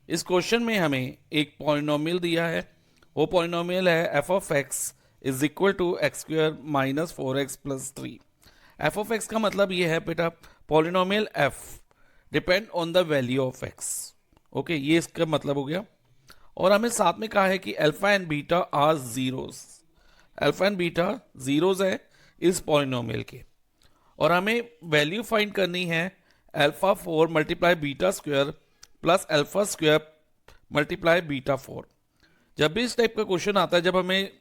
इस क्वेश्चन में हमें एक पॉलिनोमियल दिया है, वो पॉलिनोमियल है f of x is equal to x square minus 4x plus 3। F of x का मतलब ये है बेटा polynomial f depend on the value of x. Okay, ये इसका मतलब हो गया। और हमें साथ में कहा है कि alpha and beta are zeros, alpha and beta zeros है इस पॉलिनोमियल के। और हमें वैल्यू फाइंड करनी है alpha 4 multiply beta square plus alpha square multiply beta 4। जब भी इस टाइप का क्वेश्चन आता है, जब हमें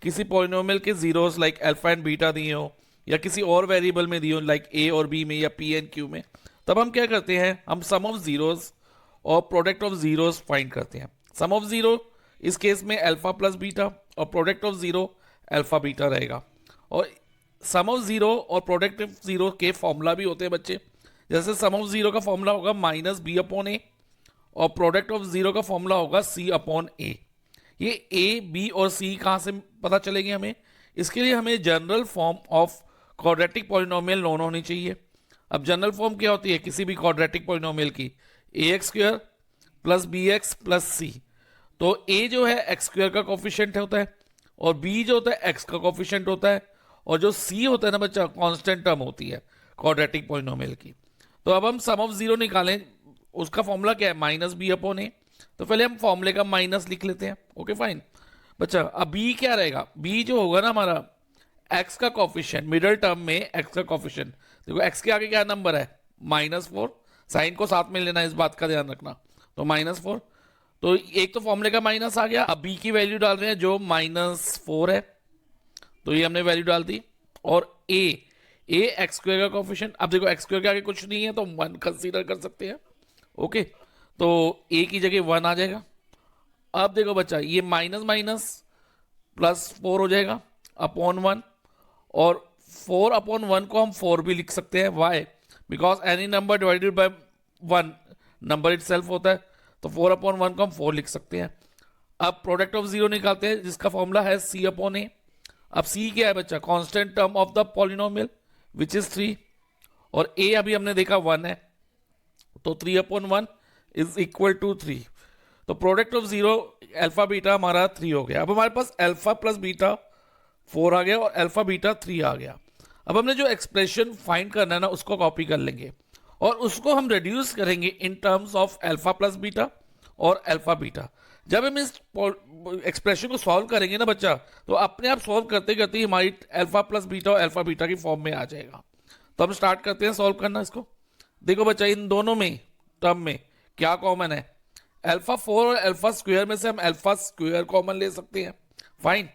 किसी पॉलिनोमियल के zeros like alpha and beta दिए हो या किसी और वेरिएबल में दिए हो लाइक ए और बी में या पी एंड क्यू में, तब हम क्या करते हैं, हम सम ऑफ जीरोस और प्रोडक्ट ऑफ जीरोस फाइंड करते हैं। सम ऑफ जीरो इस केस में अल्फा प्लस बीटा और product of zero alpha beta रहेगा। और सम ऑफ जीरो और प्रोडक्ट ऑफ जीरो के फॉर्मूला भी होते हैं बच्चे। जैसे सम ऑफ जीरो का फॉर्मूला होगा माइनस बी अपॉन ए और प्रोडक्ट ऑफ जीरो का फॉर्मूला होगा सी अपॉन ए। ये ए बी और सी कहाँ से पता चलेगी हमें? इसके लिए हमें general form of quadratic polynomial known होनी चाहिए। अब जनरल फॉर्म क्या होती है किसी भी क्वाड्रेटिक पॉलिनोमियल की? A x square plus b x plus c. तो ए जो है एक्स स्क्वायर का कोफिशिएंट होता है और बी जो होता है एक्स का कोफिशिएंट होता है और जो सी होता है ना बच्चा, कांस्टेंट टर्म होती है क्वाड्रेटिक पॉलिनोमियल की। तो अब हम सम ऑफ जीरो निकालें, उसका फॉर्मूला क्या है? माइनस बी अपॉन ए। तो पहले हम फॉर्मूले का माइनस लिख लेते हैं। ओके फाइन बच्चा। अब बी क्या रहेगा? बी जो होगा ना हमारा एक्स का कोफिशिएंट, मिडिल टर्म में एक्स का कोफिशिएंट। देखो एक्स के आगे क्या नंबर है? -4। साइन को साथ में लेना, इस बात का ध्यान रखना। तो -4, तो एक तो फॉर्मूले का माइनस आ गया। अब बी की वैल्यू डाल रहे हैं जो -4 है, तो ये हमने वैल्यू डाल दी। और ए एक्स स्क्वायर का कोफिशिएंट, अब देखो एक्स स्क्वायर के आगे कुछ नहीं है तो 1 कंसीडर कर सकते हैं। ओके, तो ए की जगह 1 आ जाएगा। अब देखो बच्चा, ये माइनस माइनस प्लस 4 हो जाएगा अपॉन 1, और 4 अपॉन 1 को हम 4 भी लिख सकते हैं। Why? Because any number divided by 1 number itself होता है, तो 4 अपॉन 1 को हम 4 लिख सकते हैं। अब प्रोडक्ट ऑफ जीरो निकालते हैं जिसका फॉर्मूला है सी अपॉन ए। अब सी क्या है बच्चा? Constant term of the polynomial which is 3, और ए अभी हमने देखा 1 है, तो 3 अपॉन 1 इज इक्वल टू 3। तो product of zero alpha beta हमारा 3 हो गया। अब हमारे पास अल्फा प्लस बीटा 4 आ गया और अल्फा बीटा 3 आ गया। अब हमने जो एक्सप्रेशन फाइंड करना है ना, उसको कॉपी कर लेंगे और उसको हम रिड्यूस करेंगे in terms of alpha plus beta और अल्फा बीटा। जब हम इस एक्सप्रेशन को सॉल्व करेंगे ना बच्चा, तो अपने आप सॉल्व करते करते ही हमारी अल्फा प्लस बीटा और अल्फा बीटा की फॉर्म में आ जाएगा। तो हम स्टार्ट करते हैं सॉल्व करना इसको। देखो बच्चा, इन दोनों में टर्म में क्या कॉमन है? अल्फा 4 और अल्फा स्क्वायर में से हम अल्फा स्क्वायर कॉमन ले सकते हैं, फाइन।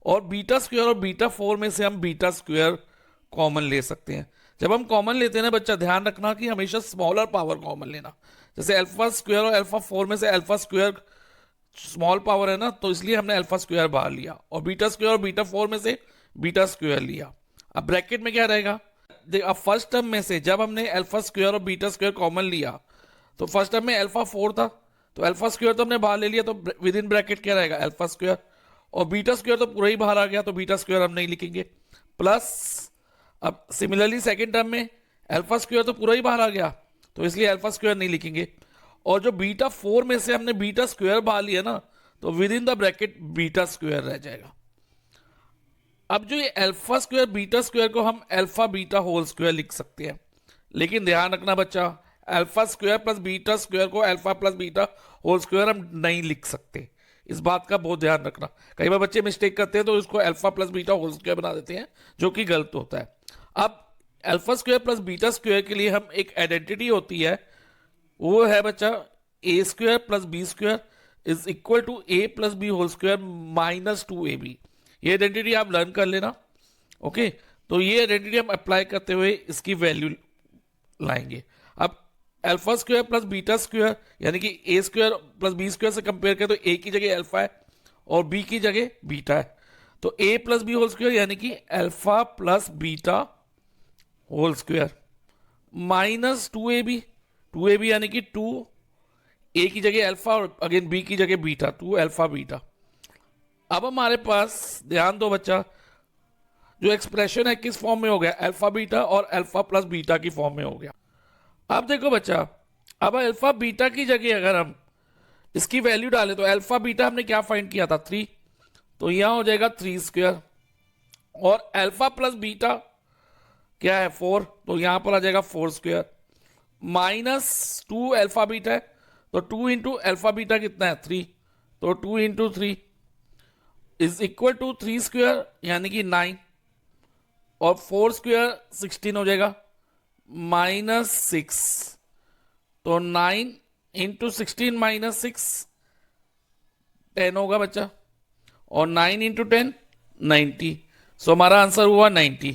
और बीटा स्क्वायर और बीटा 4 में से हम बीटा स्क्वायर कॉमन ले सकते हैं। जब हम कॉमन लेते हैं ना बच्चा, ध्यान रखना कि हमेशा स्मॉलर पावर कॉमन लेना। जैसे अल्फा स्क्वायर और अल्फा 4 में से अल्फा स्क्वायर स्मॉल पावर है ना, तो इसलिए हमने अल्फा स्क्वायर बाहर लिया, और बीटा स्क्वायर और बीटा 4 में से बीटा स्क्वायर लिया। अब ब्रैकेट में क्या रहेगा? अब फर्स्ट टर्म में से जब हमने अल्फा स्क्वायर और बीटा स्क्वायर कॉमन लिया, तो फर्स्ट टर्म में अल्फा 4 था, तो अल्फा स्क्वायर तो हमने बाहर ले लिया, तो विद इन ब्रैकेट क्या रहेगा? Alpha square. और बीटा स्क्वायर तो पूरा ही बाहर आ गया, तो बीटा स्क्वायर हम नहीं लिखेंगे, प्लस। अब सिमिलरली सेकंड टर्म में अल्फा स्क्वायर तो पूरा ही बाहर आ गया, तो इसलिए अल्फा स्क्वायर नहीं लिखेंगे। और जो बीटा 4 में से हमने बीटा स्क्वायर बाहर लिया ना, तो with in the bracket beta square रह जाएगा। अब जो ये अल्फा स्क्वायर बीटा स्क्वायर को हम अल्फा बीटा होल स्क्वायर लिख सकते हैं, लेकिन ध्यान रखना बच्चा, alpha square plus beta square को alpha plus beta whole square हम नहीं लिख सकते। इस बात का बहुत ध्यान रखना। कई बार बच्चे मिस्टेक करते हैं तो इसको alpha plus beta whole square बना देते हैं, जो कि गलत होता है। अब alpha square plus beta square के लिए हम एक आइडेंटिटी होती है, वो है बच्चा a square plus b square is equal to a plus B whole square minus 2ab। ये आइडेंटिटी आप लर्न कर लेना। ओके, तो ये आइडेंटिटी हम अप्लाई करते हुए इसकी वैल्यू लाएंगे। अब alpha square plus beta square यानी कि ए स्क्वायर प्लस बी स्क्वायर से कंपेयर करें तो ए की जगह अल्फा है और बी की जगह बीटा है, तो A plus B whole square यानी कि alpha plus beta whole square minus 2ab यानी कि 2 ए की जगह अल्फा और अगेन बी की जगह बीटा, 2 अल्फा बीटा। अब हमारे पास ध्यान दो बच्चा, जो एक्सप्रेशन है किस फॉर्म में हो गया? अल्फा बीटा और अल्फा प्लस बीटा की फॉर्म में हो गया। अब देखो बच्चा, अब अल्फा बीटा की जगह अगर हम इसकी वैल्यू डालें तो अल्फा बीटा हमने क्या फाइंड किया था 3, तो यहां हो जाएगा 3 स्क्वायर, और अल्फा प्लस बीटा क्या है 4, तो यहां पर आ जाएगा 4 स्क्वायर, माइनस 2 अल्फा बीटा है, तो 2 इंटू अल्फा बीटा कितना है 3, तो 2 into 3 is equal to 3 square यानी कि 9, और 4 स्क्वायर 16 हो जाएगा, माइनस 6, तो 9 इंटू 16 माइनस 6 10 होगा बच्चा, और 9 इंटू 10 90, सो हमारा आंसर हुआ 90।